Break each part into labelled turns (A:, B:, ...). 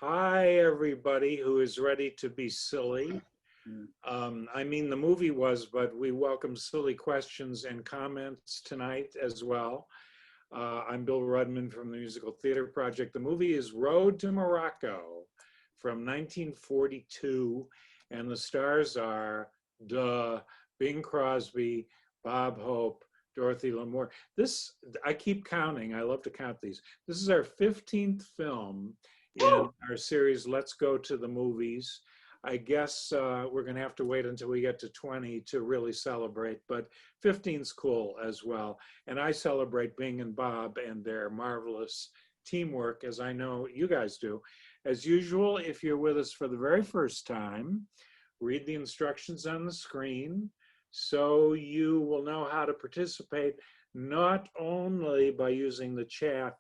A: Hi, everybody who is ready to be silly. I mean, the movie was, but we welcome silly questions and comments tonight as well. I'm Bill Rudman from the Musical Theater Project. The movie is Road to Morocco from 1942, and the stars are Bing Crosby, Bob Hope, Dorothy Lamour. I keep counting. I love to count these. This is our 15th film in our series, Let's Go to the Movies. I guess we're going to have to wait until we get to 20 to really celebrate, but 15's cool as well. And I celebrate Bing and Bob and their marvelous teamwork, as I know you guys do. As usual, if you're with us for the very first time, read the instructions on the screen so you will know how to participate, not only by using the chat,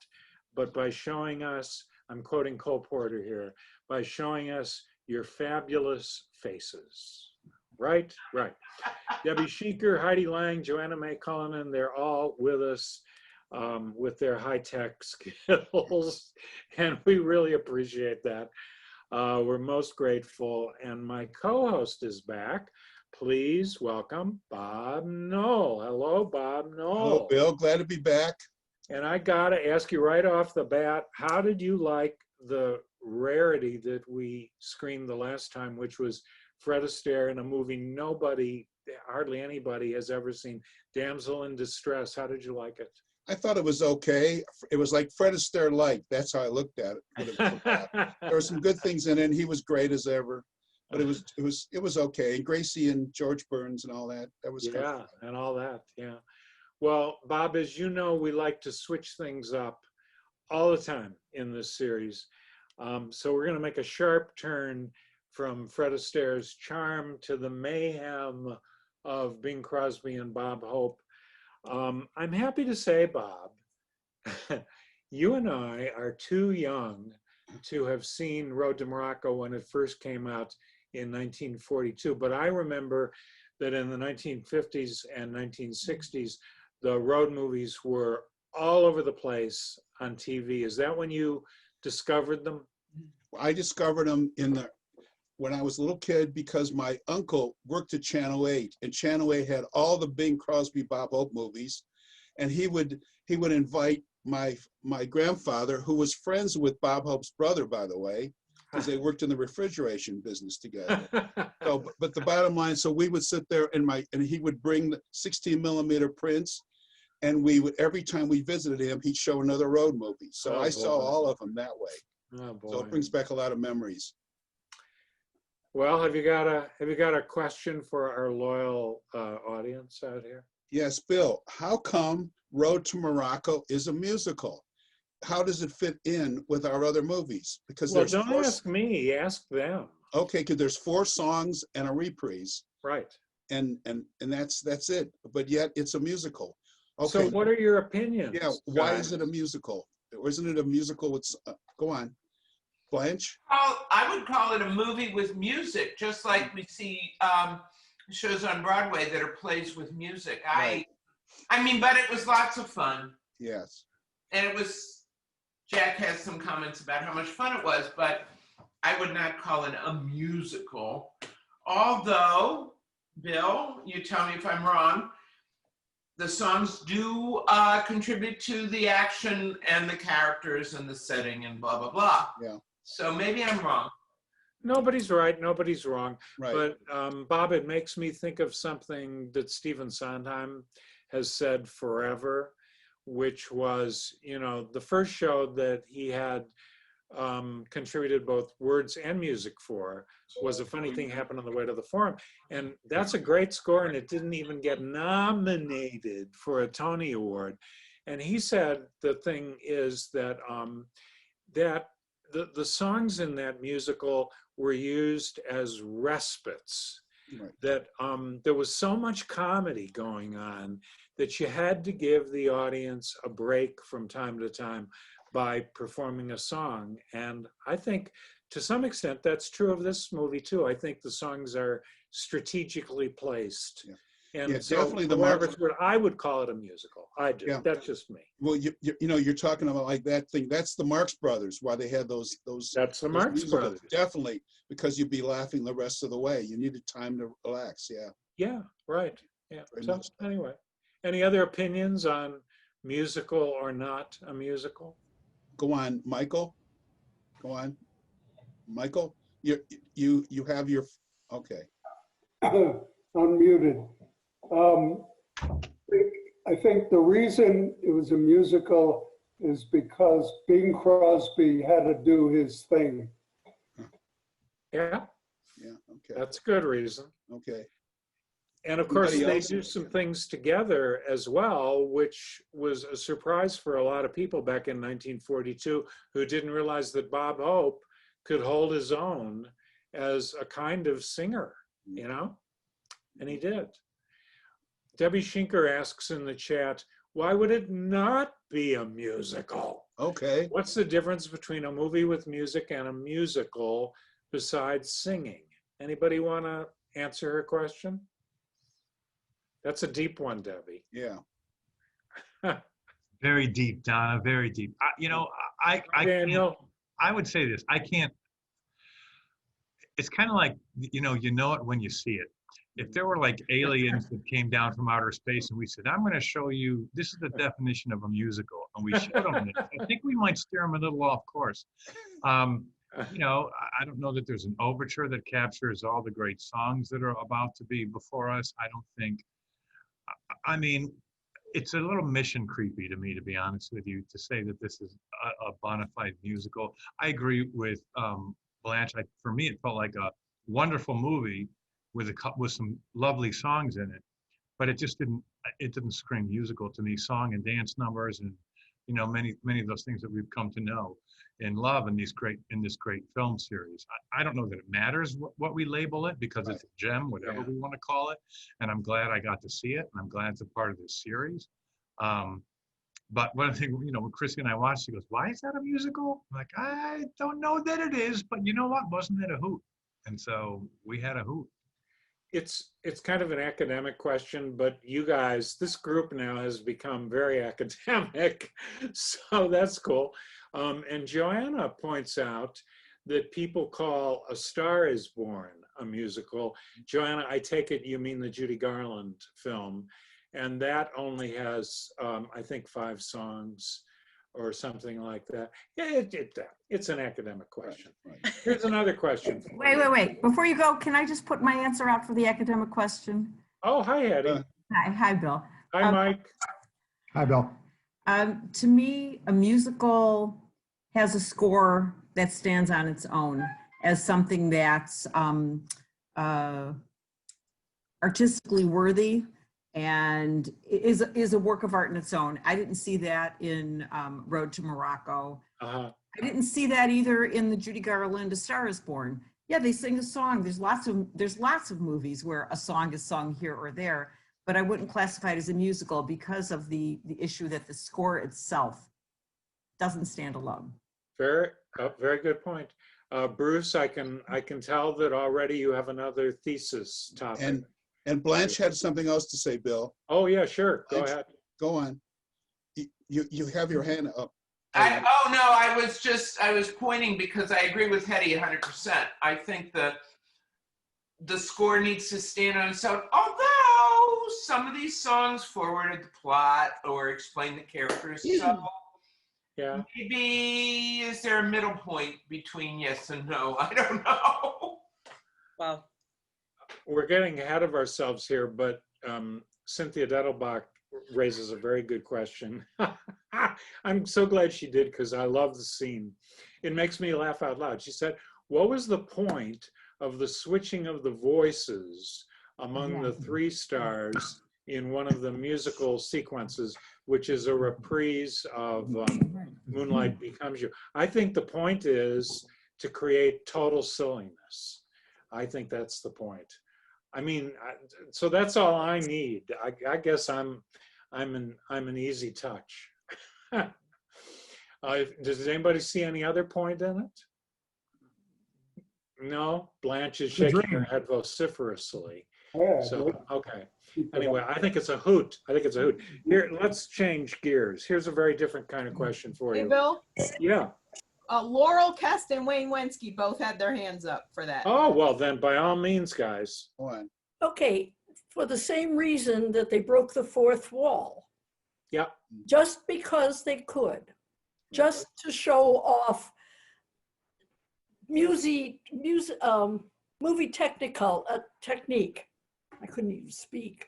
A: but by showing us, I'm quoting Cole Porter here, by showing us your fabulous faces. Right? Right. Debbie Sheeker, Heidi Lang, Joanna May Cullinan, they're all with us with their high-tech skills, and we really appreciate that. We're most grateful, and my co-host is back. Please welcome Bob Knoll. Hello, Bob Knoll.
B: Hello, Bill. Glad to be back.
A: And I gotta ask you right off the bat, how did you like the rarity that we screened the last time, which was Fred Astaire in a movie hardly anybody has ever seen, Damsel in Distress? How did you like it?
B: I thought it was okay. It was like Fred Astaire light. That's how I looked at it. There were some good things in it, and he was great as ever. But it was okay. And Gracie and George Burns and all that. That was
A: yeah, and all that. Yeah. Well, Bob, as you know, we like to switch things up all the time in this series. So we're going to make a sharp turn from Fred Astaire's charm to the mayhem of Bing Crosby and Bob Hope. I'm happy to say, Bob, you and I are too young to have seen Road to Morocco when it first came out in 1942. But I remember that in the 1950s and 1960s, the road movies were all over the place on TV. Is that when you discovered them?
B: I discovered them when I was a little kid because my uncle worked at Channel 8, and Channel 8 had all the Bing Crosby, Bob Hope movies, and he would invite my grandfather, who was friends with Bob Hope's brother, by the way, because they worked in the refrigeration business together. But the bottom line, so we would sit there and he would bring the 16mm prints, and we would, every time we visited him, he'd show another road movie. So I saw all of them that way.
A: Oh, boy.
B: So it brings back a lot of memories.
A: Well, have you got a question for our loyal audience out here?
B: Yes, Bill. How come Road to Morocco is a musical? How does it fit in with our other movies? Because
A: don't ask me, ask them.
B: Okay, because there's 4 songs and a reprise.
A: Right.
B: And that's it. But yet it's a musical. Okay.
A: So what are your opinions?
B: Yeah, why is it a musical? Or isn't it a musical with, go on, Blanche?
C: I would call it a movie with music, just like we see shows on Broadway that are plays with music.
B: Right.
C: I mean, but it was lots of fun.
B: Yes.
C: And Jack has some comments about how much fun it was, but I would not call it a musical. Although, Bill, you tell me if I'm wrong, the songs do contribute to the action and the characters and the setting and blah, blah, blah.
B: Yeah.
C: So maybe I'm wrong.
A: Nobody's right, nobody's wrong.
B: Right.
A: But Bob, it makes me think of something that Stephen Sondheim has said forever, which was, the first show that he had contributed both words and music for was A Funny Thing Happened on the Way to the Forum. And that's a great score, and it didn't even get nominated for a Tony Award. And he said the thing is that that the songs in that musical were used as respites.
B: Right.
A: That there was so much comedy going on that you had to give the audience a break from time to time by performing a song. And I think to some extent that's true of this movie too. I think the songs are strategically placed And
B: Yeah,
A: so,
B: definitely the
A: however,
B: Marx.
A: I would call it a musical. I do.
B: Yeah.
A: That's just me.
B: Well, you know, you're talking about like that thing. That's the Marx Brothers, why they had those
A: That's the Marx
B: musicals.
A: Brothers.
B: Definitely, because you'd be laughing the rest of the way. You needed time to relax. Yeah.
A: Yeah, right. Yeah.
B: Very
A: So
B: much so.
A: anyway, any other opinions on musical or not a musical?
B: Go on, Michael. Go on, Michael. You have your okay.
D: Unmuted. Um, I think the reason it was a musical is because Bing Crosby had to do his thing.
A: Yeah,
B: Yeah. Okay.
A: that's a good reason.
B: Okay.
A: And of course,
B: Anybody
A: they
B: else?
A: do some things together as well, which was a surprise for a lot of people back in 1942 who didn't realize that Bob Hope could hold his own as a kind of singer, you know? And he did. Debbie Schinker asks in the chat, why would it not be a musical?
B: Okay.
A: What's the difference between a movie with music and a musical besides singing? Anybody want to answer her question? That's a deep one, Debbie.
B: Yeah.
E: Very deep, Donna, very deep. You know, I can't,
A: Daniel,
E: I would say this, I can't, it's kind of like, you know it when you see it. If there were like aliens that came down from outer space and we said, I'm going to show you, this is the definition of a musical, and we showed them this, I think we might steer them a little off course. You know, I don't know that there's an overture that captures all the great songs that are about to be before us. I don't think, I mean, it's a little mission creepy to me, to be honest with you, to say that this is a bona fide musical. I agree with Blanche. For me, it felt like a wonderful movie with some lovely songs in it, but it just didn't scream musical to me. Song and dance numbers, and you know, many of those things that we've come to know and love in this great film series. I don't know that it matters what we label it, because it's a gem, whatever we want to call it. And I'm glad I got to see it, and I'm glad it's a part of this series. But one thing, you know, when Chrissy and I watched, she goes, "Why is that a musical?" I'm like, I don't know that it is, but you know what? Wasn't it a hoot? And so we had a hoot.
A: it's kind of an academic question, but you guys, this group now has become very academic, so that's cool. And Joanna points out that people call A Star Is Born a musical. Joanna, I take it you mean the Judy Garland film, and that only has, I think, 5 songs or something like that. Yeah, it's an academic question.
B: Right.
A: Here's another question.
F: Wait. Before you go, can I just put my answer out for the academic question?
A: Oh, hi, Eddie.
F: Hi, Bill.
A: Hi, Mike.
G: Hi, Bill.
F: To me, a musical has a score that stands on its own as something that's artistically worthy and is a work of art in its own. I didn't see that in Road to Morocco.
A: Uh-huh.
F: I didn't see that either in the Judy Garland A Star Is Born. Yeah, they sing a song. There's lots of movies where a song is sung here or there, but I wouldn't classify it as a musical because of the issue that the score itself doesn't stand alone.
A: Very good point. Bruce, I can tell that already you have another thesis topic.
B: And Blanche had something else to say, Bill.
A: Oh yeah, sure. Go
B: Blanche,
A: ahead.
B: Go on. You have your hand up.
C: I was pointing because I agree with Hetty 100%. I think that the score needs to stand on its own, although some of these songs forwarded the plot or explain the characters. So
A: Yeah.
C: maybe is there a middle point between yes and no? I don't know.
F: Well,
A: We're getting ahead of ourselves here, but Cynthia Dettelbach raises a very good question. I'm so glad she did, because I love the scene. It makes me laugh out loud. She said, what was the point of the switching of the voices among the 3 stars in one of the musical sequences, which is a reprise of Moonlight Becomes You? I think the point is to create total silliness. I think that's the point. I mean, so that's all I need. I guess I'm an easy touch. Does anybody see any other point in it? No? Blanche is shaking her head vociferously.
D: Yeah,
A: So, okay.
D: keep it
A: Anyway,
D: up.
A: I think it's a hoot. I think it's a hoot. Here, let's change gears. Here's a very different kind of question for
G: Hey,
A: you.
G: Bill,
A: Yeah.
G: Laurel Kest and Wayne Wensky both had their hands up for that.
A: Oh, well, then by all means, guys.
B: Go on.
H: Okay, for the same reason that they broke the fourth wall,
A: Yeah.
H: just because they could, just to show off movie technique. I couldn't even speak.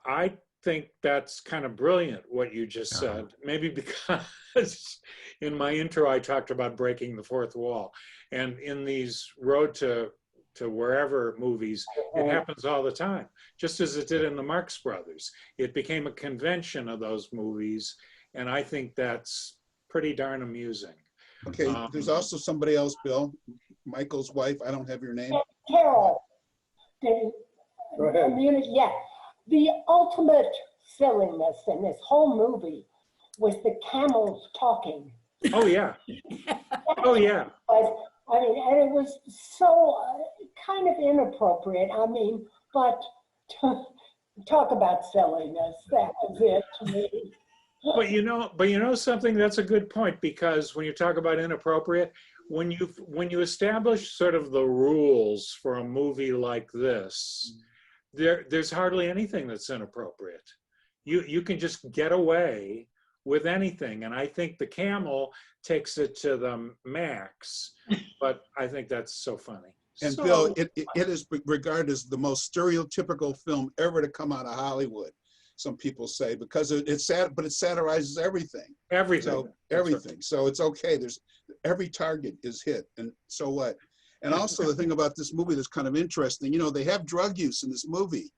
A: I think that's kind of brilliant what you just said. Maybe because in my intro I talked about breaking the fourth wall, and in these road to wherever movies, it happens all the time. Just as it did in the Marx Brothers, it became a convention of those movies, and I think that's pretty darn amusing.
B: Okay, there's also somebody else, Bill, Michael's wife. I don't have your name.
I: Carol,
D: Go
I: the
D: ahead.
I: immunity, yeah. The ultimate silliness in this whole movie was the camels talking.
A: Oh yeah. Oh yeah.
I: I mean, and it was so kind of inappropriate. I mean, but talk about silliness. That was it to me.
A: But you know something, that's a good point, because when you talk about inappropriate, when you establish sort of the rules for a movie like this, there's hardly anything that's inappropriate. You can just get away with anything, and I think the camel takes it to the max. But I think that's so funny.
B: And
A: So-
B: Bill, it is regarded as the most stereotypical film ever to come out of Hollywood. Some people say, because it's sad, but it satirizes everything.
A: everything.
B: So everything. So it's okay. There's every target is hit, and so what? And also the thing about this movie that's kind of interesting, you know, they have drug use in this movie,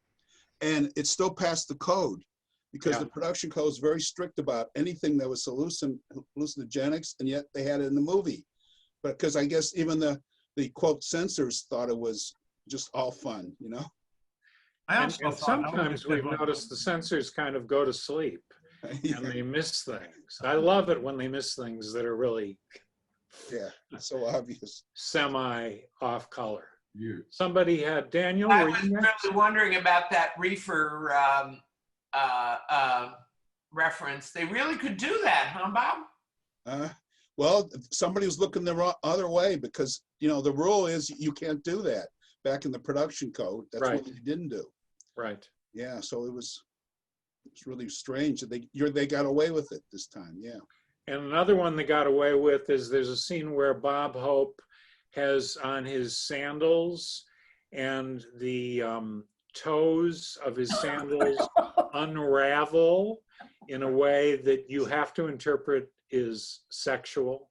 B: and it still passed the code, because
A: Yeah.
B: the production code is very strict about anything that was hallucinogenics, and yet they had it in the movie. But because I guess even the quote censors thought it was just all fun, you know.
E: I
A: And,
E: also
A: and
E: thought,
A: sometimes we've noticed the censors kind of go to sleep
B: Yeah,
A: and they miss things. I love it when they miss things that are really
B: yeah, it's so obvious.
A: semi off color. Somebody had Daniel.
C: I
A: Were
C: was
A: you next?
C: really wondering about that reefer reference. They really could do that, huh, Bob?
B: Well, somebody was looking the other way, because, you know, the rule is you can't do that. Back in the production code, that's
A: Right.
B: what they didn't do.
A: Right.
B: Yeah, so it's really strange that they got away with it this time. Yeah.
A: And another one they got away with is there's a scene where Bob Hope has on his sandals, and the toes of his sandals unravel in a way that you have to interpret is sexual.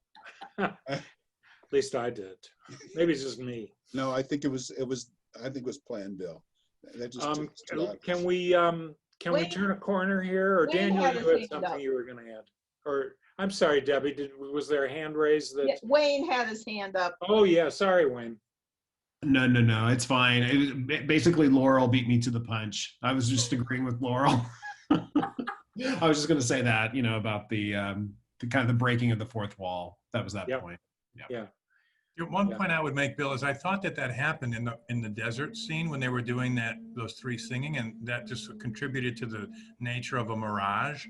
A: At least I did. Maybe it's just me.
B: No, I think it was planned, Bill. That just
A: Can we
G: Wait.
A: turn a corner here, or
G: Wayne
A: Daniel,
G: had
A: you
G: his
A: had
G: hand
A: something
G: up.
A: you were going to add? Or I'm sorry, Debbie, was there a hand raised that?
G: Yeah, Wayne had his hand up.
A: Oh yeah, sorry, Wayne.
J: No, it's fine. Basically, Laurel beat me to the punch. I was just agreeing with Laurel. I was just going to say that, you know, about the kind of the breaking of the fourth wall. That was that
A: Yep.
J: point.
A: Yeah.
E: One
A: Yeah.
E: point I would make, Bill, is I thought that happened in the desert scene when they were doing those three singing, and that just contributed to the nature of a mirage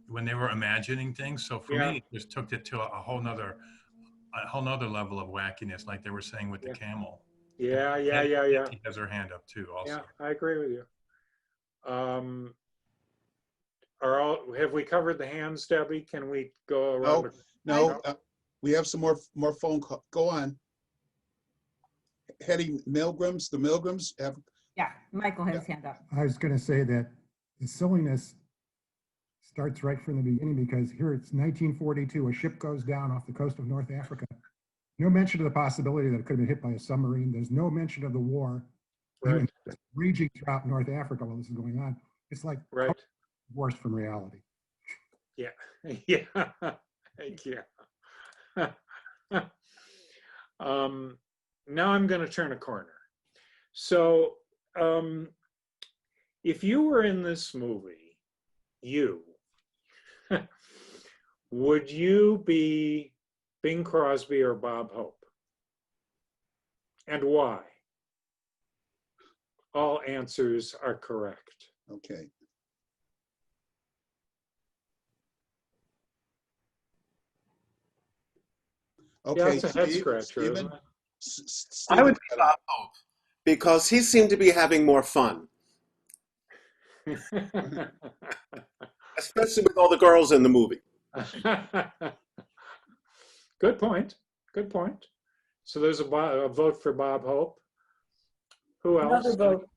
E: when they were imagining things. So for
A: Yeah.
E: me, it just took it to a whole nother level of wackiness, like they were saying with the
A: Yeah.
E: camel.
A: Yeah.
E: He has her hand up too, also.
A: Yeah, I agree with you. Have we covered the hands, Debbie? Can we go around?
B: No, we have some more phone call. Go on. Hetty Milgrams, the Milgrams have.
F: Yeah, Michael has his hand up.
K: I was going to say that the silliness starts right from the beginning, because here it's 1942, a ship goes down off the coast of North Africa. No mention of the possibility that it could have been hit by a submarine. There's no mention of the war
A: Right,
K: raging throughout North Africa while this is going on. It's like
A: right.
K: divorced from reality.
A: Yeah, yeah, yeah. Now I'm going to turn a corner. So, if you were in this movie, would you be Bing Crosby or Bob Hope? And why? All answers are correct.
B: Okay.
A: Yeah,
B: Okay,
A: it's a head
B: Steve,
A: scratcher, isn't
B: Stephen,
A: it?
L: I would
B: Stephen,
L: say Bob Hope because he seemed to be having more fun, especially with all the girls in the movie.
A: Good point. Good point. So there's a vote for Bob Hope. Who else?
H: Another vote.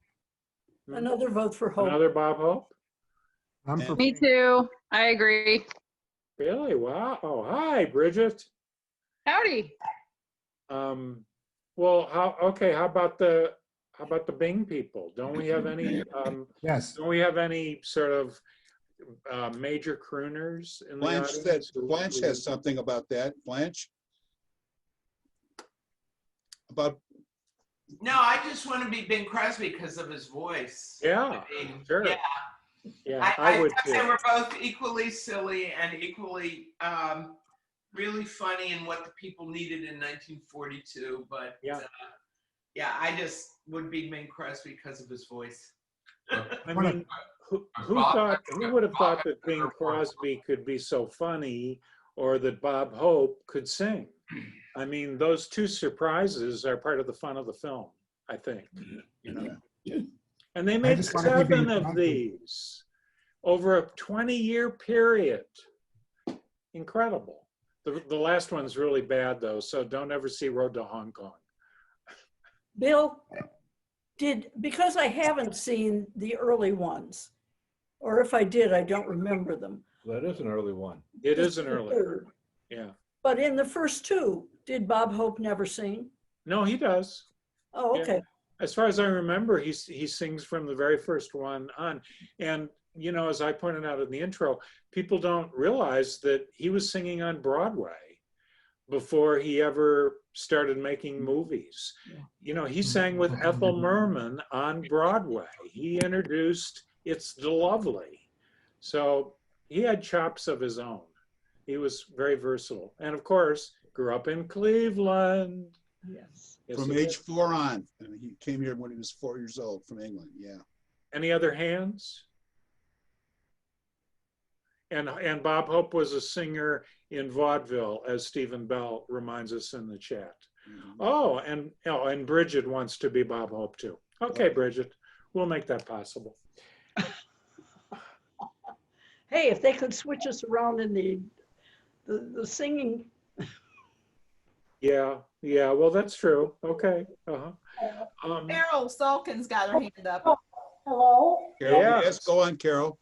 A: Hmm?
H: Another vote for Hope.
A: Another Bob Hope?
K: I'm for
M: Me too. I agree.
A: Really? Wow. Oh, hi, Bridget.
M: Howdy.
A: Well, how about the Bing people? Don't we have any
K: yes.
A: don't we have any sort of major crooners in the
B: Blanche said,
A: audience?
B: Blanche has something about that. Blanche? About,
C: No, I just want to be Bing Crosby because of his voice.
A: Yeah,
C: I mean,
A: sure.
C: Yeah.
A: Yeah, I would
C: thought they
A: too.
C: were both equally silly and equally really funny in what the people needed in 1942. But
A: Yeah.
C: Yeah, I just would be Bing Crosby because of his voice.
A: I mean, who would have thought that Bing Crosby could be so funny, or that Bob Hope could sing? I mean, those two surprises are part of the fun of the film, I think. You know, and they made
K: just wanna be Bing
A: 7 of
K: Crosby.
A: these over a 20-year period. Incredible. The last one's really bad though, so don't ever see Road to Hong Kong.
H: Bill, because I haven't seen the early ones, or if I did, I don't remember them.
N: That is an early one.
A: It
H: This
A: is an
H: the
A: early
H: third.
A: one. Yeah.
H: But in the first two, did Bob Hope never sing?
A: No, he does.
H: Oh,
A: Yeah.
H: okay.
A: As far as I remember, he sings from the very first one on. And, you know, as I pointed out in the intro, people don't realize that he was singing on Broadway before he ever started making movies.
H: Yeah.
A: You know, he sang with Ethel Merman on Broadway. He introduced It's the Lovely. So he had chops of his own. He was very versatile. And of course, grew up in Cleveland.
H: Yes.
A: Yes,
B: from
A: he
B: age
A: did.
B: 4 on. And he came here when he was 4 years old from England. Yeah.
A: Any other hands? And Bob Hope was a singer in vaudeville, as Stephen Bell reminds us in the chat.
B: Mhm.
A: And Bridget wants to be Bob Hope too. Okay, Bridget, we'll make that possible.
H: Hey, if they could switch us around in the singing.
A: Yeah, well, that's true. Okay.
G: Carol Salkin's got her hand up.
I: Hello?
B: Carol,
A: Yeah.
B: yes, go on, Carol.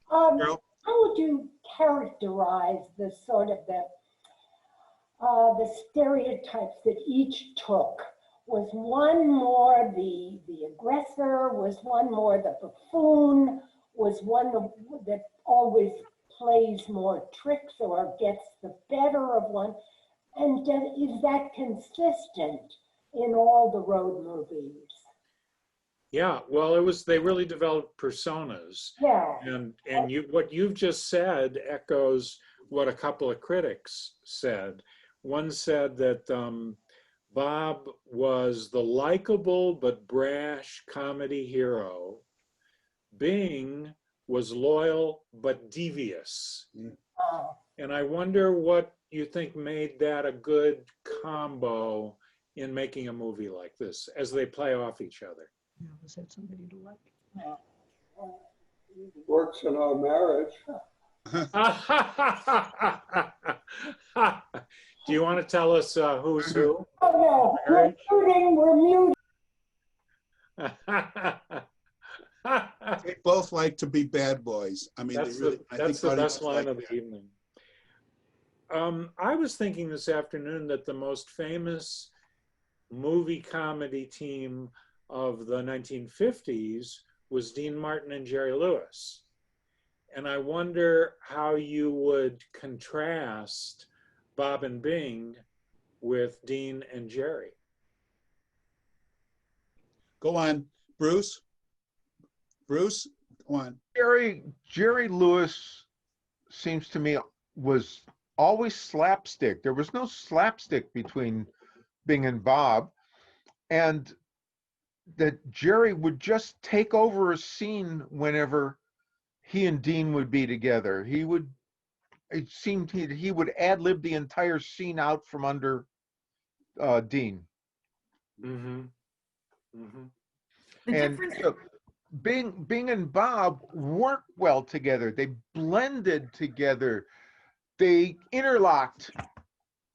B: Carol?
I: How would you characterize the sort of the stereotypes that each took? Was one more the aggressor? Was one more the buffoon? Was one that always plays more tricks or gets the better of one? And is that consistent in all the road movies?
A: Yeah, well, they really developed personas.
I: Yeah.
A: And what you've just said echoes what a couple of critics said. One said that Bob was the likable but brash comedy hero. Bing was loyal but devious. And I wonder what you think made that a good combo in making a movie like this as they play off each other.
H: Was that somebody to like?
D: Works in our marriage.
A: Do you want to tell us who's who?
I: Oh no, we're muting.
B: They both like to be bad boys. I mean,
A: That's
B: they really,
A: that's the best line of the evening. I was thinking this afternoon that the most famous movie comedy team of the 1950s was Dean Martin and Jerry Lewis. And I wonder how you would contrast Bob and Bing with Dean and Jerry.
B: Go on, Bruce. Bruce, go on.
O: Jerry Lewis seems to me was always slapstick. There was no slapstick between Bing and Bob. And that Jerry would just take over a scene whenever he and Dean would be together. It seemed he would ad-lib the entire scene out from under Dean.
A: Mm-hmm. Mm-hmm.
F: The
O: And
F: difference,
O: Bing and Bob worked well together. They blended together. They interlocked.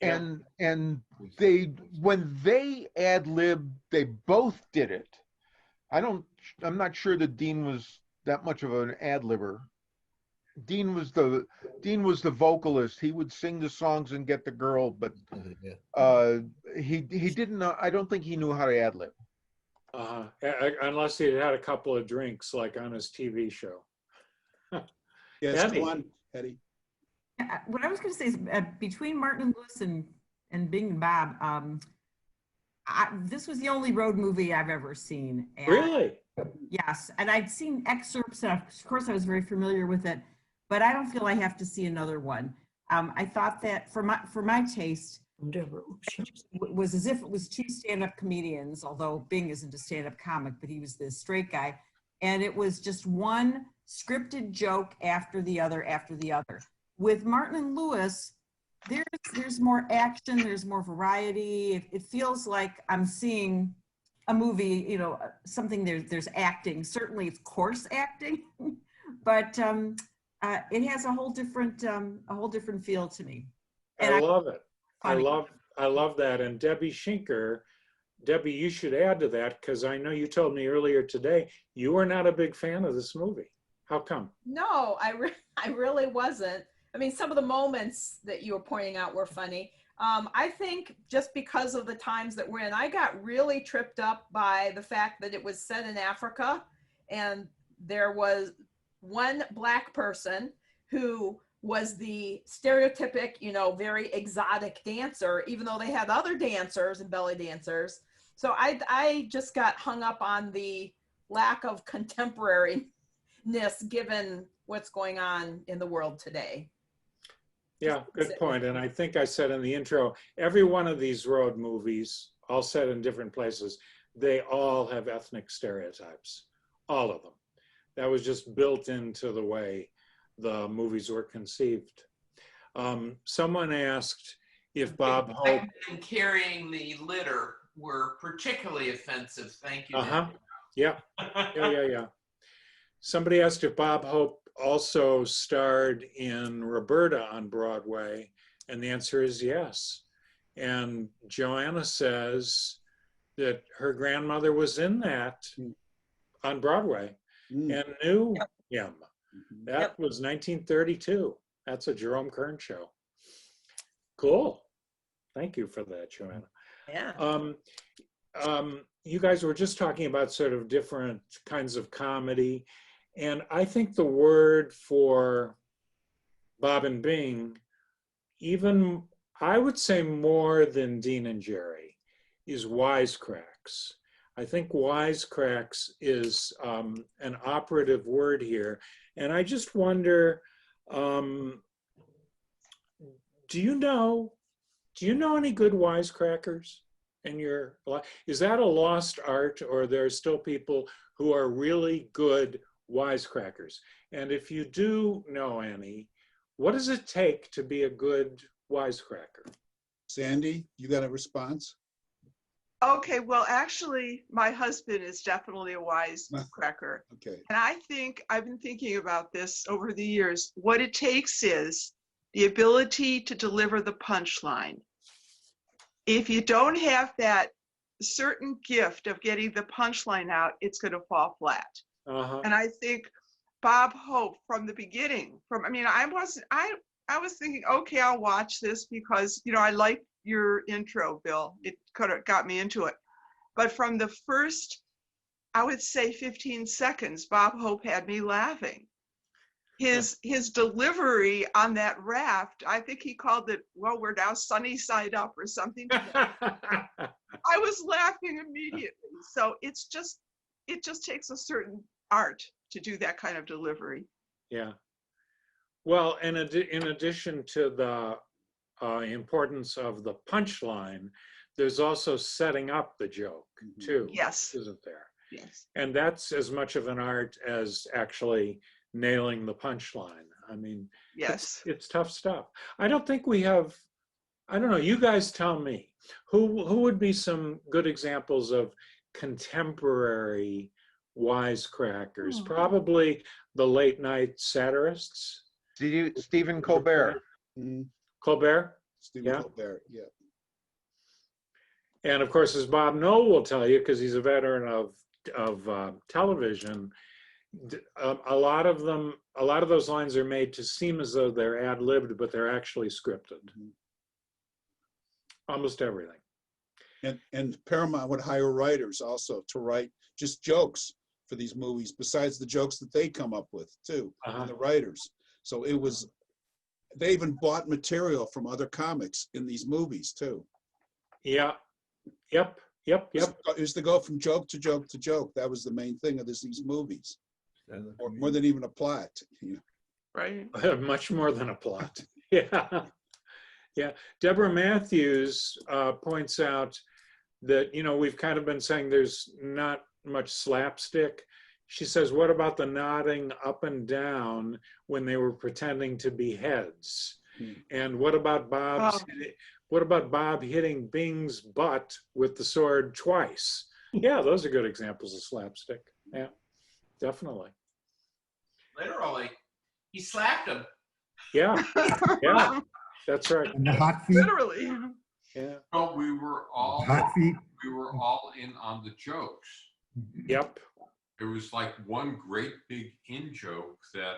A: Yeah.
O: And they, when they ad-libbed, they both did it. I'm not sure that Dean was that much of an ad-libber. Dean was the vocalist. He would sing the songs and get the girl, but he didn't know. I don't think he knew how to ad-lib.
A: Unless he had a couple of drinks, like on his TV show.
B: Yes,
A: Eddie.
B: go on, Eddie.
F: what I was going to say is between Martin and Lewis and Bing and Bob, this was the only road movie I've ever seen. And
A: Really?
F: yes, and I'd seen excerpts, and of course I was very familiar with it, but I don't feel I have to see another one. I thought that for my taste, was as if it was two stand-up comedians, although Bing isn't a stand-up comic, but he was the straight guy, and it was just one scripted joke after the other after the other. With Martin and Lewis, there's more action, there's more variety. It feels like I'm seeing a movie, you know, something there's acting. Certainly it's coarse acting, but it has a whole different feel to me. And
A: I love it.
F: funny.
A: I love that. And Debbie Schinker, Debbie, you should add to that, because I know you told me earlier today you were not a big fan of this movie. How come?
G: No, I really wasn't. I mean, some of the moments that you were pointing out were funny. I think just because of the times that we're in, I got really tripped up by the fact that it was set in Africa, and there was one Black person who was the stereotypic, you know, very exotic dancer, even though they had other dancers and belly dancers. So I just got hung up on the lack of contemporariness given what's going on in the world today.
A: Yeah, good point. And I think I said in the intro, every one of these road movies, all set in different places, they all have ethnic stereotypes, all of them. That was just built into the way the movies were conceived. Someone asked if Bob Hope
C: And carrying the litter were particularly offensive. Thank you.
A: Yeah. Yeah. Somebody asked if Bob Hope also starred in Roberta on Broadway, and the answer is yes. And Joanna says that her grandmother was in that on Broadway and knew him. That was 1932. That's a Jerome Kern show. Cool. Thank you for that, Joanna.
G: Yeah.
A: You guys were just talking about sort of different kinds of comedy. And I think the word for Bob and Bing, even I would say more than Dean and Jerry, is wisecracks. I think wisecracks is an operative word here. And I just wonder, do you know any good wisecrackers in your life? Is that a lost art, or are there still people who are really good wisecrackers? And if you do know any, what does it take to be a good wisecracker?
B: Sandy, you got a response?
N: Okay, well, actually, my husband is definitely a wisecracker.
B: Okay.
N: And I think I've been thinking about this over the years. What it takes is the ability to deliver the punchline. If you don't have that certain gift of getting the punchline out, it's going to fall flat. And I think Bob Hope from the beginning, I was thinking, okay, I'll watch this because, you know, I like your intro, Bill. It could have got me into it. But from the first, I would say 15 seconds, Bob Hope had me laughing. His delivery on that raft, I think he called it, well, we're now sunny side up or something. I was laughing immediately. So it just takes a certain art to do that kind of delivery.
A: Yeah. Well, and in addition to the importance of the punchline, there's also setting up the joke too,
N: Yes.
A: isn't there?
N: Yes.
A: And that's as much of an art as actually nailing the punchline. I mean,
N: Yes.
A: it's tough stuff. I don't think we have, I don't know, you guys tell me, who would be some good examples of contemporary wisecrackers? Probably the late night satirists.
O: Stephen Colbert.
A: Colbert?
B: Stephen Colbert, yeah.
A: And of course, as Bob Knoll will tell you, because he's a veteran of television, a lot of those lines are made to seem as though they're ad-libbed, but they're actually scripted. Almost everything.
B: And Paramount would hire writers also to write just jokes for these movies, besides the jokes that they come up with too, and the writers. So it was, they even bought material from other comics in these movies too.
A: Yeah. Yep.
B: It was to go from joke to joke to joke. That was the main thing of these movies. More than even a plot. You know.
N: Right.
A: Much more than a plot. Yeah. Yeah. Deborah Matthews points out that, you know, we've kind of been saying there's not much slapstick. She says, what about the nodding up and down when they were pretending to be heads? And what about Bob hitting Bing's butt with the sword twice? Yeah, those are good examples of slapstick. Yeah, definitely.
C: Literally, he slapped him.
A: Yeah, yeah, that's right.
K: And the hot feet.
N: Literally.
A: Yeah.
P: Well, we were all
K: Hot feet.
P: in on the jokes.
A: Yep.
P: There was like one great big in joke that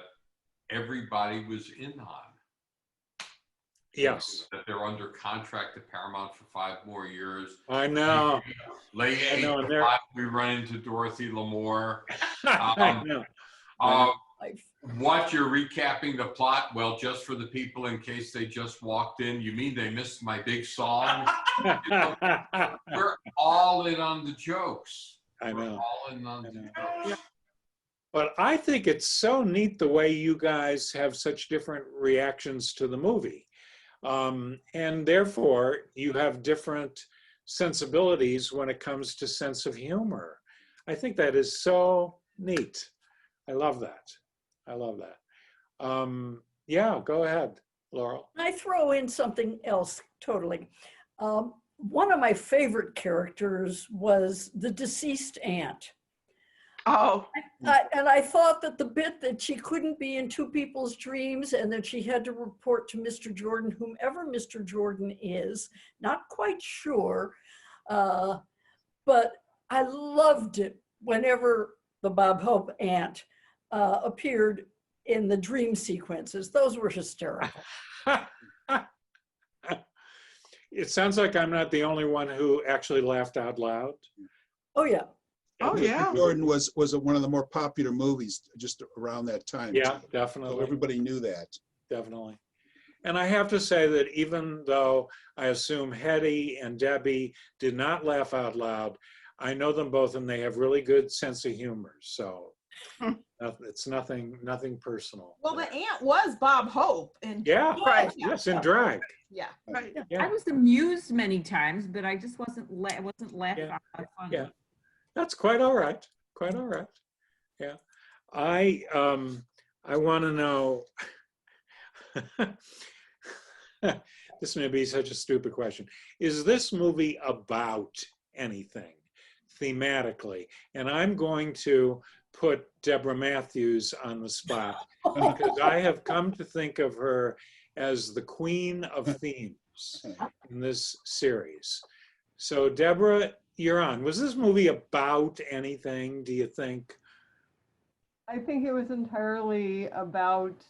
P: everybody was in on.
A: Yes.
P: That they're under contract to Paramount for 5 more years.
A: I know.
P: Late
A: I know,
P: 8
A: and
P: to 5, we run into Dorothy Lamour.
A: I know.
P: What, you're recapping the plot? Well, just for the people in case they just walked in, you mean they missed my big song? You know, we're all in on the jokes.
A: I know.
P: We're all in on the jokes.
A: But I think it's so neat the way you guys have such different reactions to the movie. And therefore, you have different sensibilities when it comes to sense of humor. I think that is so neat. I love that. I love that. Yeah, go ahead, Laurel.
H: I throw in something else totally. One of my favorite characters was the deceased aunt.
N: Oh.
H: And I thought that the bit that she couldn't be in two people's dreams and that she had to report to Mr. Jordan, whomever Mr. Jordan is, not quite sure, but I loved it whenever the Bob Hope aunt appeared in the dream sequences. Those were hysterical.
A: It sounds like I'm not the only one who actually laughed out loud.
H: Oh, yeah.
N: Oh, yeah.
B: Jordan was one of the more popular movies just around that time.
A: Yeah, definitely.
B: So everybody knew that.
A: Definitely. And I have to say that even though I assume Hetty and Debbie did not laugh out loud, I know them both and they have really good sense of humor. So it's nothing personal.
G: Well, the aunt was Bob Hope. And
A: yeah,
G: right.
A: Yes, in drag.
G: Yeah.
N: Right.
A: Yeah.
F: I was amused many times, but I just wasn't laughing out loud funny.
A: Yeah, that's quite all right. Quite all right. Yeah, I want to know. This may be such a stupid question. Is this movie about anything thematically? And I'm going to put Deborah Matthews on the spot because I have come to think of her as the queen of themes in this series. So Deborah, you're on. Was this movie about anything, do you think?
Q: I think it was entirely about,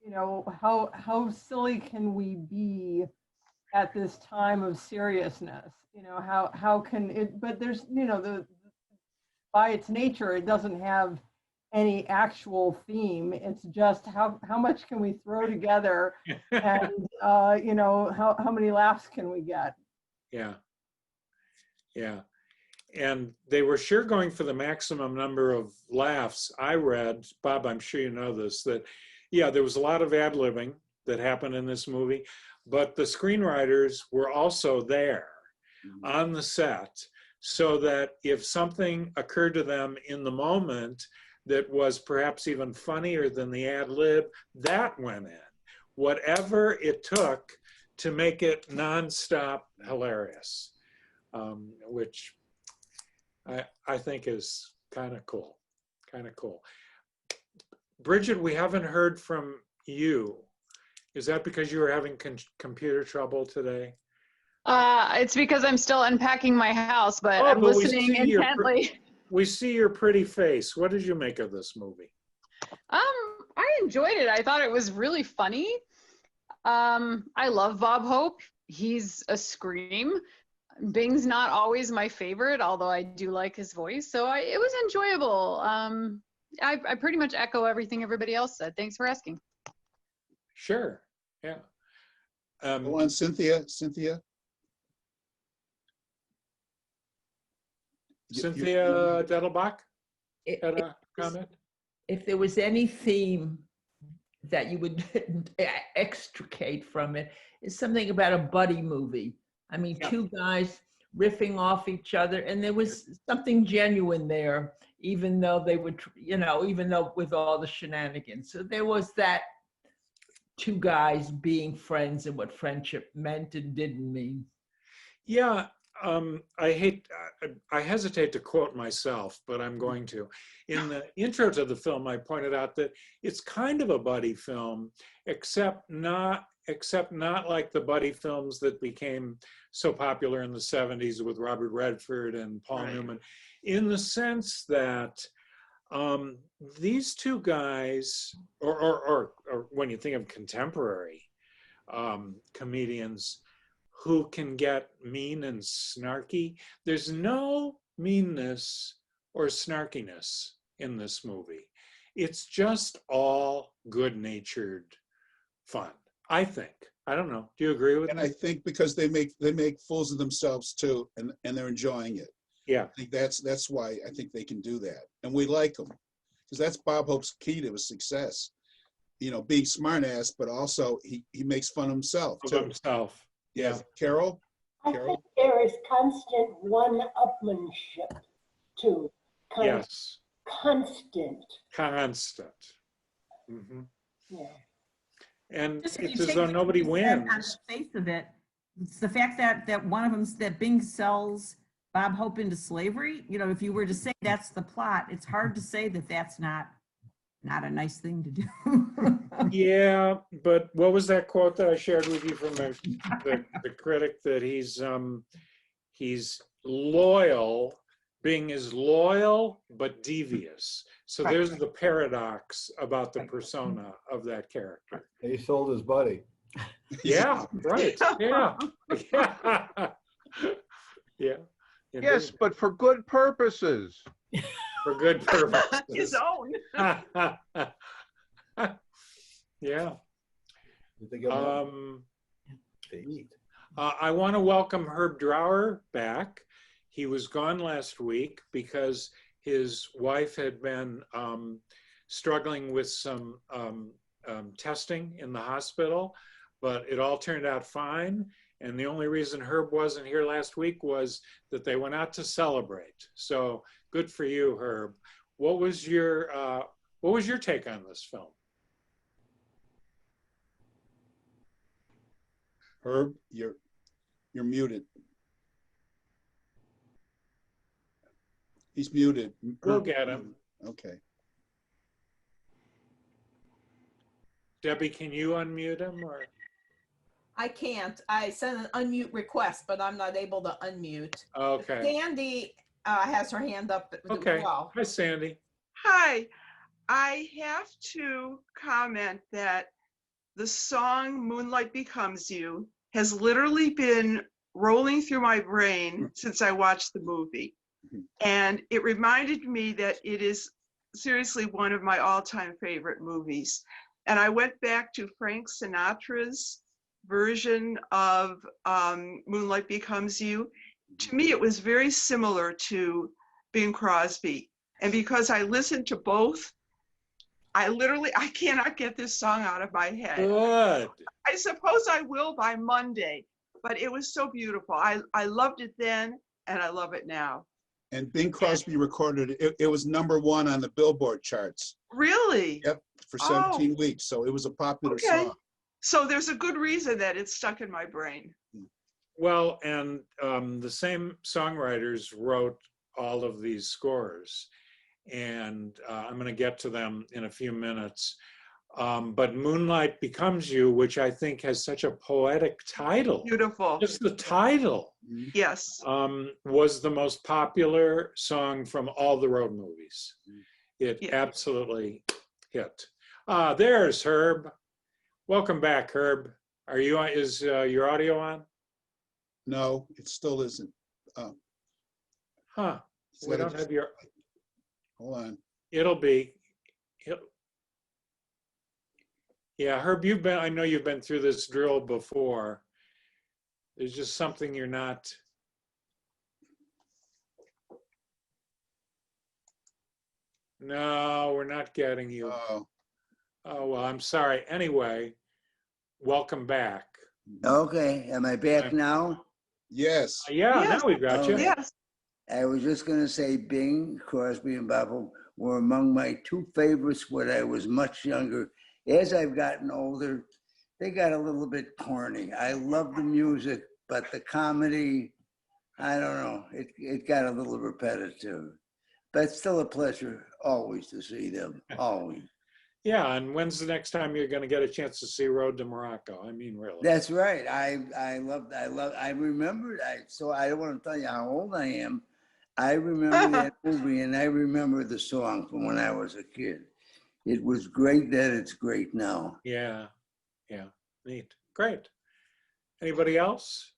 Q: you know, how silly can we be at this time of seriousness? You know, how can it, but there's, you know, by its nature, it doesn't have any actual theme. It's just how much can we throw together and, you know, how many laughs can we get?
A: Yeah. Yeah. And they were sure going for the maximum number of laughs. I read, Bob, I'm sure you know this, that, yeah, there was a lot of ad-libbing that happened in this movie, but the screenwriters were also there on the set, so that if something occurred to them in the moment that was perhaps even funnier than the ad lib, that went in. Whatever it took to make it nonstop hilarious, which I think is kind of cool, Bridget, we haven't heard from you. Is that because you were having computer trouble today?
M: It's because I'm still unpacking my house, but I'm listening intently.
A: We see your pretty face. What did you make of this movie?
M: I enjoyed it. I thought it was really funny. I love Bob Hope. He's a scream. Bing's not always my favorite, although I do like his voice. So it was enjoyable. I pretty much echo everything everybody else said. Thanks for asking.
A: Sure. Yeah.
B: Go on, Cynthia.
A: Cynthia Dettelbach had a comment?
R: If there was any theme that you would extricate from it, it's something about a buddy movie. I mean, two guys riffing off each other, and there was something genuine there, even though they would, even though with all the shenanigans. So there was that two guys being friends and what friendship meant and didn't mean.
A: Yeah, I hesitate to quote myself, but I'm going to. In the intro to the film, I pointed out that it's kind of a buddy film, except not like the buddy films that became so popular in the 70s with Robert Redford and Paul Newman, in the sense that these two guys, or when you think of contemporary comedians who can get mean and snarky, there's no meanness or snarkiness in this movie. It's just all good-natured fun, I think. I don't know. Do you agree with me?
B: And I think because they make fools of themselves too, and they're enjoying it.
A: Yeah.
B: I think that's why I think they can do that, and we like them because that's Bob Hope's key to his success. Being smart ass, but also he makes fun of himself too. Yeah. Carol.
I: I think there is constant one-upmanship too.
A: Yes.
I: Constant.
A: Mm-hmm.
I: Yeah.
A: And
F: Just
A: it's
F: you
A: as
F: take
A: though
F: what
A: nobody
F: you said
A: wins.
F: on the face of it, it's the fact that one of them, that Bing sells Bob Hope into slavery. If you were to say that's the plot, it's hard to say that that's not a nice thing to do.
A: Yeah, but what was that quote that I shared with you from the critic, that he's loyal, Bing is loyal but devious. So there's the paradox about the persona of that character.
S: He sold his buddy.
A: Yeah, right. Yeah. Yeah.
O: Yes, but for good purposes.
A: For good purposes.
G: His own.
A: Yeah.
S: Did they get
A: to eat? I want to welcome Herb Drower back. He was gone last week because his wife had been struggling with some testing in the hospital, but it all turned out fine. And the only reason Herb wasn't here last week was that they went out to celebrate. So good for you, Herb. What was your take on this film?
B: Herb, you're muted. He's muted.
A: We'll get him.
B: Okay.
A: Debbie, can you unmute him? Or?
G: I can't. I sent an unmute request, but I'm not able to unmute.
A: Okay.
G: Sandy has her hand up as well.
A: Hi, Sandy.
N: Hi. I have to comment that the song Moonlight Becomes You has literally been rolling through my brain since I watched the movie. And it reminded me that it is seriously one of my all-time favorite movies. And I went back to Frank Sinatra's version of Moonlight Becomes You. To me, it was very similar to Bing Crosby. And because I listened to both I cannot get this song out of my head.
A: Good.
N: I suppose I will by Monday, but it was so beautiful. I loved it then, and I love it now.
B: And Bing Crosby recorded it. It was #1 on the Billboard charts.
N: Really?
B: Yep, for 17 weeks. So it was a popular
N: Okay.
B: song.
N: So there's a good reason that it's stuck in my brain.
A: Well, and the same songwriters wrote all of these scores, and I'm going to get to them in a few minutes. But Moonlight Becomes You, which I think has such a poetic title.
N: Beautiful.
A: Just the title.
N: Yes.
A: Was the most popular song from all the road movies. It absolutely hit. There's Herb. Welcome back, Herb. Are you on? Is your audio on?
B: No, it still isn't.
A: Huh. We don't have your.
B: Hold on.
A: It'll be. Yeah, Herb, I know you've been through this drill before. There's just something you're not. No, we're not getting you. Oh, well, I'm sorry. Anyway, welcome back.
T: Okay, am I back now?
B: Yes.
A: Yeah, now we've got you.
N: Yes.
T: I was just going to say Bing Crosby and Bob Hope were among my two favorites when I was much younger. As I've gotten older, they got a little bit corny. I love the music, but the comedy, I don't know, it got a little repetitive. But it's still a pleasure always to see them, always.
A: Yeah, and when's the next time you're going to get a chance to see Road to Morocco? I mean, really.
T: That's right. I remembered. So I don't want to tell you how old I am. I remember that movie, and I remember the song from when I was a kid. It was great that it's great now.
A: Yeah, yeah, neat. Great. Anybody else?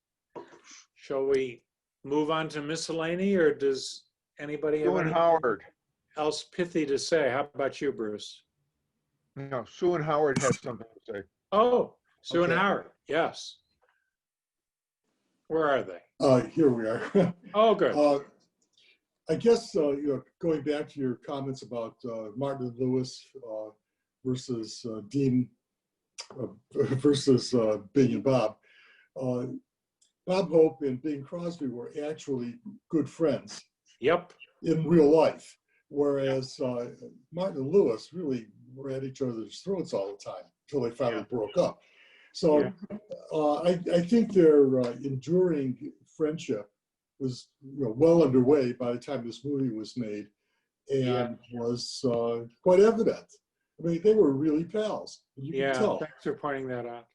A: Shall we move on to miscellany, or does anybody have
O: Sue and
A: anything
O: Howard.
A: else pithy to say? How about you, Bruce?
O: No, Sue and Howard had something to say.
A: Oh, Sue and
O: Okay.
A: Howard. Yes. Where are they?
U: Here we are.
A: Oh, good.
U: I guess going back to your comments about Martin Lewis versus Dean versus Bing and Bob. Bob Hope and Bing Crosby were actually good friends.
A: Yep.
U: In real life, whereas Martin and Lewis really were at each other's throats all the time until they finally broke up. So I think their enduring friendship was well underway by the time this movie was made, and was quite evident. I mean, they were really pals. You can tell.
A: Thanks for pointing that out.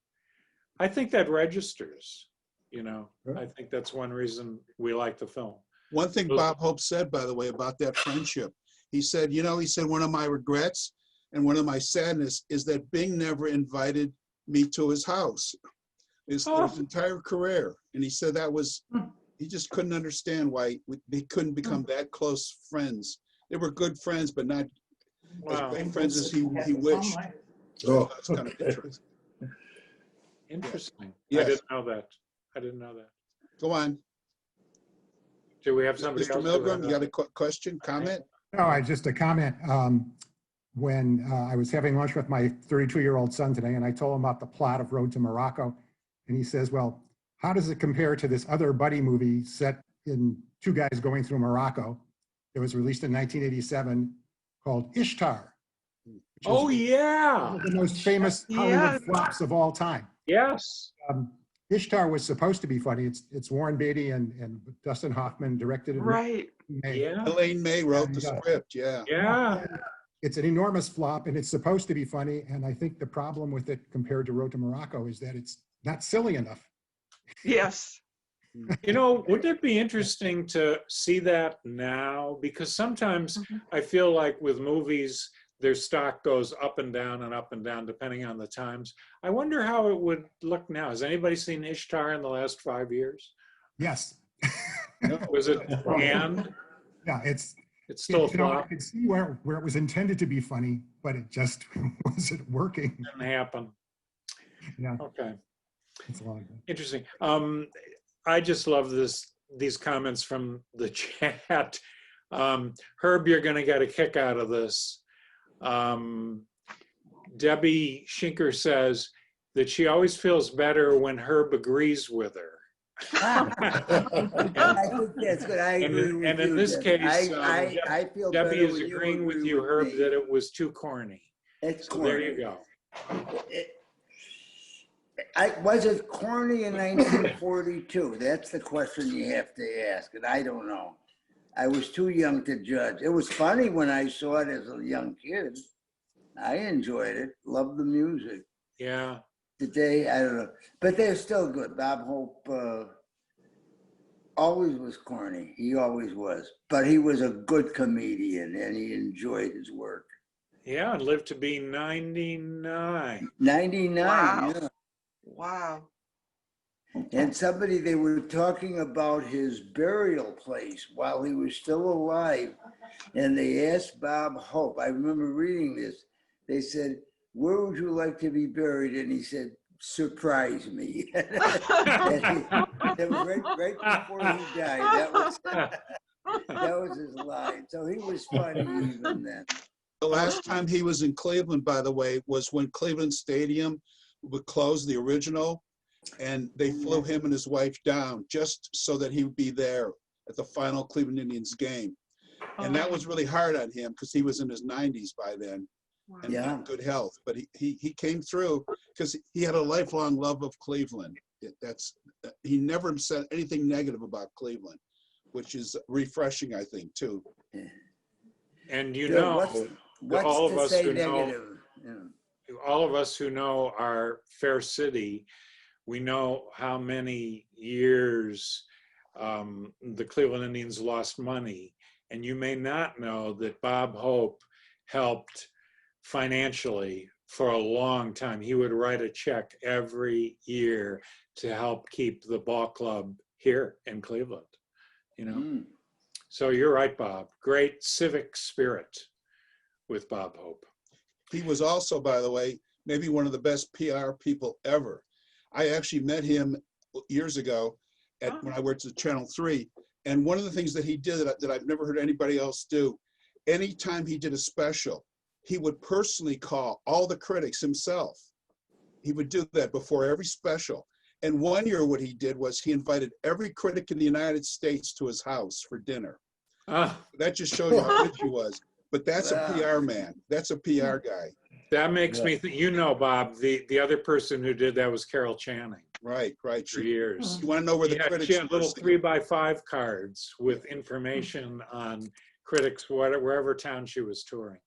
A: I think that registers, I think that's one reason we like the film.
B: One thing Bob Hope said, by the way, about that friendship, he said, one of my regrets and one of my sadness is that Bing never invited me to his house his entire career. And he said that was, he just couldn't understand why they couldn't become that close friends. They were good friends, but not as great friends as he wished. So that's kind of interesting.
A: Interesting.
B: Yes.
A: I didn't know that.
B: Go on.
A: Do we have somebody
B: Mr.
A: else?
B: Milgram, you got a question, comment?
K: No, just a comment. When I was having lunch with my 32-year-old son today, and I told him about the plot of Road to Morocco, and he says, well, how does it compare to this other buddy movie set in two guys going through Morocco? It was released in 1987 called Ishtar.
A: Oh, yeah.
K: One of the most famous Hollywood flops of all time.
A: Yes.
K: Ishtar was supposed to be funny. It's Warren Beatty and Dustin Hoffman directed it.
N: Right.
A: Yeah.
B: Elaine May wrote the script. Yeah.
A: Yeah.
K: It's an enormous flop, and it's supposed to be funny. And I think the problem with it compared to Road to Morocco is that it's not silly enough.
N: Yes.
A: Wouldn't it be interesting to see that now? Because sometimes I feel like with movies, their stock goes up and down and up and down depending on the times. I wonder how it would look now. Has anybody seen Ishtar in the last 5 years?
K: Yes.
A: Was it banned?
K: Yeah, it's
A: still a
K: I
A: flop.
K: could see where it was intended to be funny, but it just wasn't working.
A: Didn't happen.
K: Yeah.
A: Okay.
K: It's a long.
A: Interesting. I just love these comments from the chat. Herb, you're going to get a kick out of this. Debbie Schinker says that she always feels better when Herb agrees with her.
T: I think that's good. I agree with
A: And
T: you.
A: in this
T: Debbie.
A: case,
T: I feel
A: Debbie
T: better
A: is
T: when you
A: agreeing with
T: agree
A: you,
T: with
A: Herb,
T: me.
A: that it was too corny.
T: It's
A: So
T: corny.
A: there you go.
T: Was it corny in 1942? That's the question you have to ask, and I don't know. I was too young to judge. It was funny when I saw it as a young kid. I enjoyed it, loved the music.
A: Yeah.
T: Today, I don't know. But they're still good. Bob Hope always was corny. He always was. But he was a good comedian, and he enjoyed his work.
A: Yeah, and lived to be 99.
T: 99,
N: Wow.
T: yeah.
N: Wow.
T: And somebody, they were talking about his burial place while he was still alive. And they asked Bob Hope, I remember reading this. They said, where would you like to be buried? And he said, surprise me. That was right before he died. That was his line. So he was funny even then.
B: The last time he was in Cleveland, by the way, was when Cleveland Stadium would close, the original, and they flew him and his wife down just so that he would be there at the final Cleveland Indians game. And that was really hard on him because he was in his 90s by then and not in good health. But he came through because he had a lifelong love of Cleveland. He never said anything negative about Cleveland, which is refreshing, I think, too.
A: And you
T: Bill,
A: know,
T: what's
A: all of
T: to
A: us
T: say
A: who know,
T: negative?
A: all of us who know our fair city, we know how many years the Cleveland Indians lost money. And you may not know that Bob Hope helped financially for a long time. He would write a check every year to help keep the ball club here in Cleveland, you know? So you're right, Bob. Great civic spirit with Bob Hope.
B: He was also, by the way, maybe one of the best PR people ever. I actually met him years ago when I worked at Channel 3. And one of the things that he did that I've never heard anybody else do, anytime he did a special, he would personally call all the critics himself. He would do that before every special. And one year what he did was he invited every critic in the United States to his house for dinner. That just shows you how rich he was. But that's a PR man. That's a PR guy.
A: That makes me think, you know, Bob, the other person who did that was Carol Channing.
B: Right.
A: For years.
B: You want to know where the critics
A: She had little 3x5 cards with information on critics, wherever town she was touring.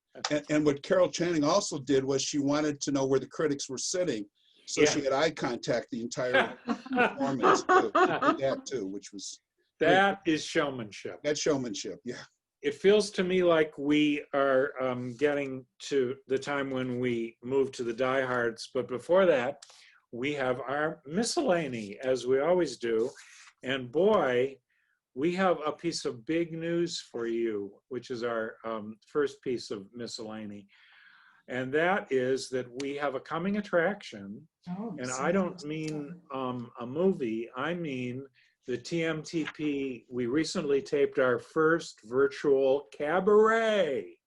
B: And what Carol Channing also did was she wanted to know where the critics were sitting. So she had eye contact the entire performance. Too. She did that too, which was
A: that is showmanship.
B: That's showmanship, yeah.
A: It feels to me like we are getting to the time when we move to the diehards, but before that, we have our miscellany, as we always do. And boy, we have a piece of big news for you, which is our first piece of miscellany. And that is that we have a coming attraction. And I don't mean a movie, I mean the TMTP. We recently taped our first virtual cabaret.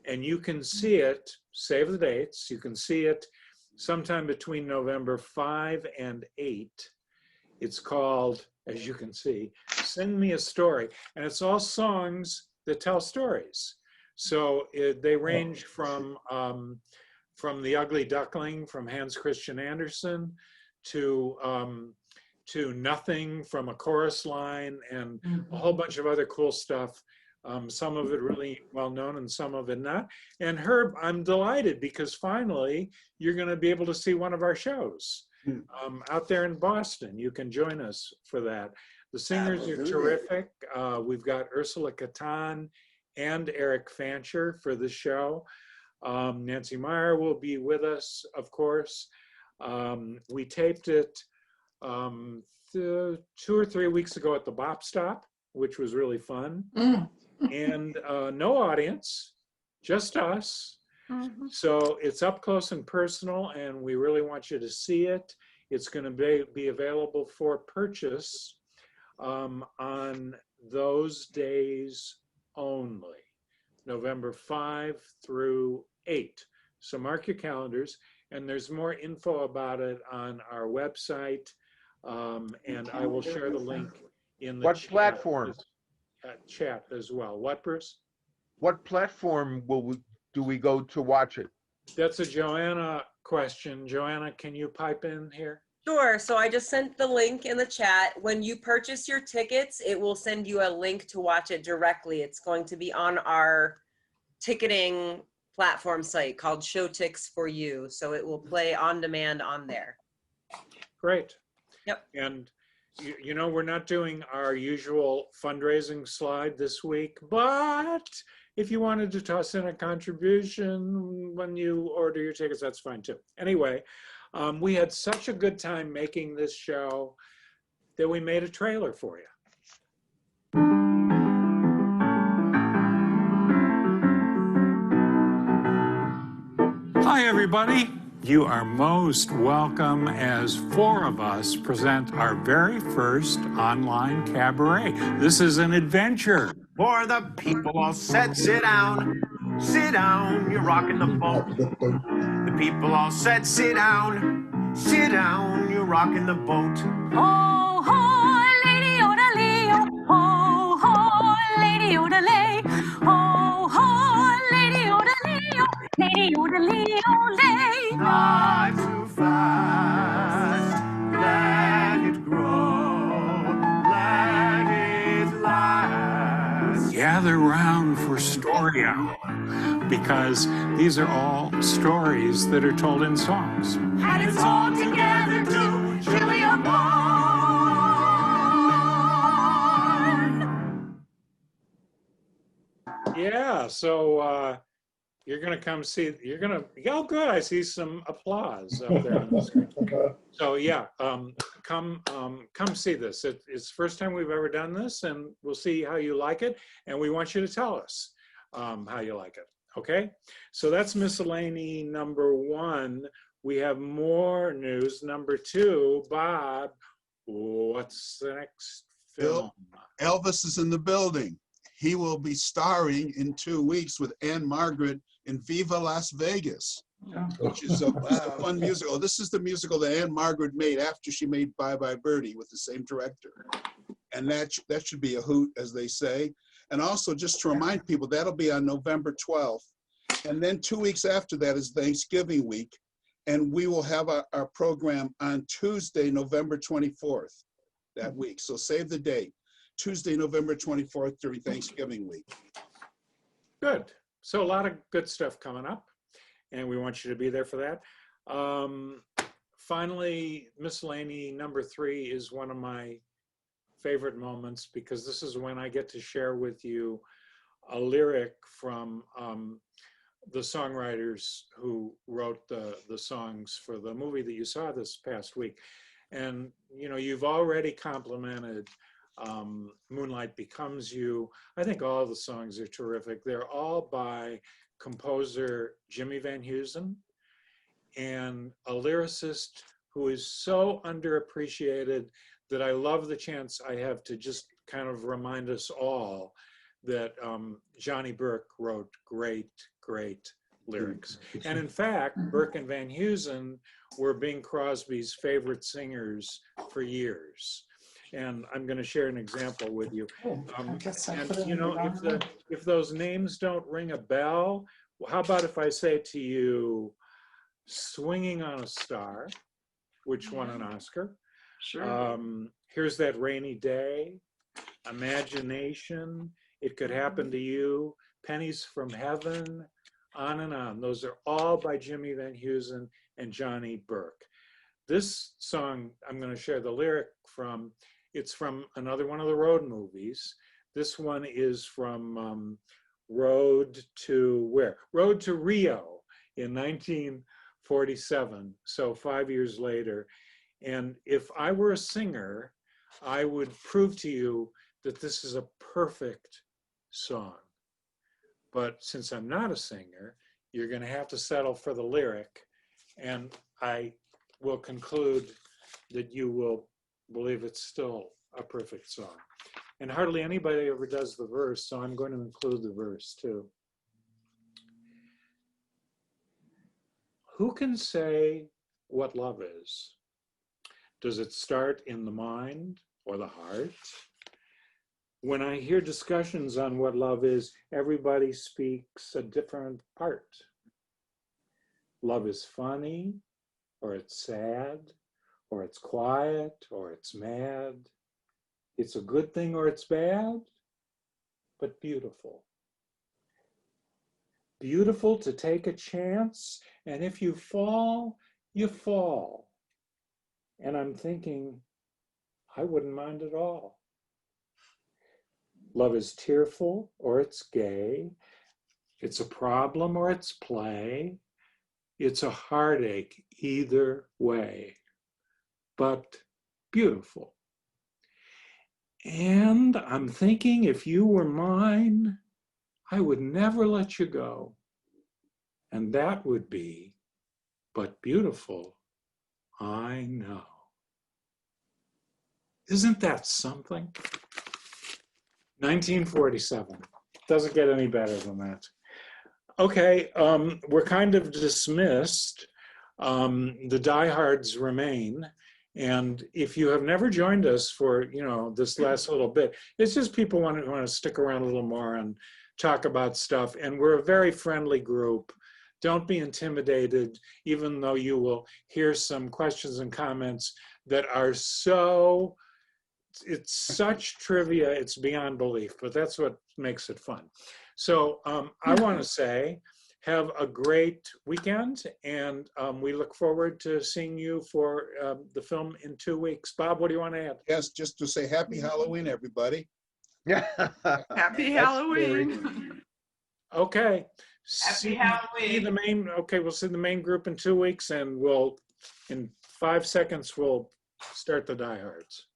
A: And you can see it, save the dates, you can see it sometime between November 5 and 8. It's called, as you can see, Sing Me a Story. And it's all songs that tell stories. So they range from The Ugly Duckling from Hans Christian Andersen to Nothing from a chorus line and a whole bunch of other cool stuff. Some of it really well known and some of it not. And Herb, I'm delighted because finally you're going to be able to see one of our shows out there in Boston. You can join us for that. The singers are terrific. We've got Ursula Catan and Eric Fancher for the show. Nancy Meyer will be with us, of course. We taped it 2 or 3 weeks ago at the Bop Stop, which was really fun. And no audience, just us. So it's up close and personal, and we really want you to see it. It's going to be available for purchase on those days only, November 5 through 8. So mark your calendars, and there's more info about it on our website. And I will share the link in the
O: What
A: chat,
O: platform?
A: Chat as well. What, Bruce?
O: What platform do we go to watch it?
A: That's a Joanna question. Joanna, can you pipe in here?
J: Sure. So I just sent the link in the chat. When you purchase your tickets, it will send you a link to watch it directly. It's going to be on our ticketing platform site called Showtix for You. So it will play on demand on there.
A: Great.
J: Yep.
A: And you know, we're not doing our usual fundraising slide this week, but if you wanted to toss in a contribution when you order your tickets, that's fine too. Anyway, we had such a good time making this show that we made a trailer for you. Hi, everybody. You are most welcome as 4 of us present our very first online cabaret. This is an adventure.
V: For the people all said, sit down, you're rocking the boat. The people all said, sit down, you're rocking the boat.
W: Ho, ho, lady odele, ho, ho, lady odele, ho, ho, lady odele, lady odele, ole.
V: Not too fast, let it grow, let it last.
A: Gather round for Story Hour, because these are all stories that are told in songs.
W: And it's all together to chili a bone.
A: Yeah, so you're gonna come see, oh good, I see some applause up there on the screen. So yeah, come see this. It's the first time we've ever done this, and we'll see how you like it, and we want you to tell us how you like it, okay? So that's miscellany number 1. We have more news. Number 2, Bob, what's the next film?
B: Elvis is in the building. He will be starring in 2 weeks with Anne Margaret in Viva Las Vegas, which is a fun musical. This is the musical that Anne Margaret made after she made Bye Bye Birdie with the same director. And that should be a hoot, as they say. And also, just to remind people, that'll be on November 12th. And then 2 weeks after that is Thanksgiving week. And we will have our program on Tuesday, November 24th that week. So save the date. Tuesday, November 24th during Thanksgiving week.
A: Good. So a lot of good stuff coming up, and we want you to be there for that. Finally, miscellany number 3 is one of my favorite moments, because this is when I get to share with you a lyric from the songwriters who wrote the songs for the movie that you saw this past week. And you know, you've already complimented Moonlight Becomes You. I think all the songs are terrific. They're all by composer Jimmy Van Heusen, and a lyricist who is so underappreciated that I love the chance I have to just kind of remind us all that Johnny Burke wrote great, great lyrics. And in fact, Burke and Van Heusen were Bing Crosby's favorite singers for years. And I'm going to share an example with you. And you know, if those names don't ring a bell, how about if I say to you, Swinging on a Star, which won an Oscar.
N: Sure.
A: Here's That Rainy Day, Imagination, It Could Happen to You, Pennies from Heaven, on and on. Those are all by Jimmy Van Heusen and Johnny Burke. This song, I'm going to share the lyric from, it's from another one of the road movies. This one is from Road to where? Road to Rio in 1947, so 5 years later. And if I were a singer, I would prove to you that this is a perfect song. But since I'm not a singer, you're going to have to settle for the lyric. And I will conclude that you will believe it's still a perfect song. And hardly anybody ever does the verse, so I'm going to include the verse too. Who can say what love is? Does it start in the mind or the heart? When I hear discussions on what love is, everybody speaks a different part. Love is funny, or it's sad, or it's quiet, or it's mad. It's a good thing or it's bad, but beautiful. Beautiful to take a chance, and if you fall, you fall. And I'm thinking, I wouldn't mind at all. Love is tearful or it's gay. It's a problem or it's play. It's a heartache either way, but beautiful. And I'm thinking, if you were mine, I would never let you go. And that would be, but beautiful, I know. Isn't that something? 1947. Doesn't get any better than that. Okay, we're kind of dismissed. The diehards remain. And if you have never joined us for, this last little bit, it's just people want to stick around a little more and talk about stuff. And we're a very friendly group. Don't be intimidated, even though you will hear some questions and comments that are it's such trivia, it's beyond belief, but that's what makes it fun. So I want to say, have a great weekend, and we look forward to seeing you for the film in 2 weeks. Bob, what do you want to add?
B: Yes, just to say happy Halloween, everybody.
O: Yeah.
N: Happy Halloween.
A: Okay.
C: Happy Halloween.
A: We'll see the main group in 2 weeks, and in 5 seconds, we'll start the diehards.